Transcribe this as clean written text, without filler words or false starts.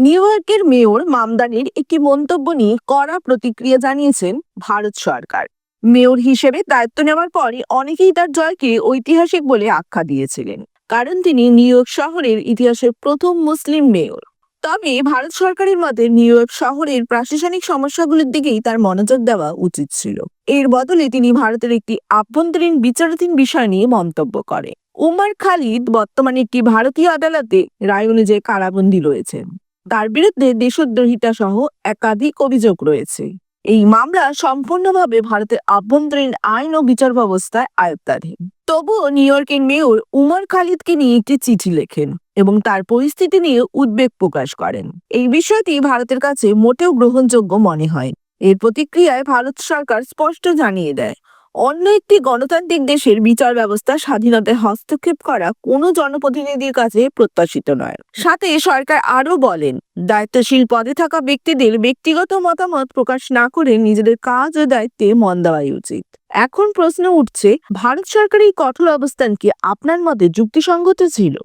New ইয়র্কের mayor মামদানির একটি মন্তব্য নিয়ে কড়া প্রতিক্রিয়া জানিয়েছেন ভারত সরকার। মেয়র হিসেবে দায়িত্ব নেওয়ার পরই অনেকেই তার জয়কে ঐতিহাসিক বলে আখ্যা দিয়েছিলেন, কারণ তিনি নিউ ইয়র্ক শহরের ইতিহাসের প্রথম মুসলিম মেয়র। তবে ভারত সরকারের মতে নিউ ইয়র্ক শহরের প্রশাসনিক সমস্যাগুলোর দিকেই তার মনোযোগ দেওয়া উচিত ছিল। এর বদলে তিনি ভারতের একটি আভ্যন্তরীণ বিচারাধীন বিষয় নিয়ে মন্তব্য করেন। উমর খালিদ বর্তমানে একটি ভারতীয় আদালতে রায় অনুযায়ী কারাবন্দী রয়েছেন। তার বিরুদ্ধে দেশদ্রোহিতা সহ একাধিক অভিযোগ রয়েছে। এই মামলা সম্পূর্ণভাবে ভারতের আভ্যন্তরীণ আইন ও বিচার ব্যবস্থায় আয়ত্তাধীন। তবুও নিউ ইয়র্কের মেয়র উমর খালিদকে নিয়ে একটি চিঠি লেখেন এবং তার পরিস্থিতি নিয়ে উদ্বেগ প্রকাশ করেন। এই বিষয়টি ভারতের কাছে মোটেও গ্রহণযোগ্য মনে হয়। এর প্রতিক্রিয়ায় ভারত সরকার স্পষ্ট জানিয়ে দেয়, অন্য একটি গণতান্ত্রিক দেশের বিচার ব্যবস্থা স্বাধীনতায় হস্তক্ষেপ করা কোনো জনপ্রতিনিধির কাছে প্রত্যাশিত নয়। সাথে সরকার আরো বলেন, দায়িত্বশীল পদে থাকা ব্যক্তিদের ব্যক্তিগত মতামত প্রকাশ না করে নিজেদের কাজ ও দায়িত্বে মন দেওয়াই উচিত। এখন প্রশ্ন উঠছে, ভারত সরকারের এই কঠোর অবস্থান কি আপনার মতে যুক্তিসঙ্গত ছিল?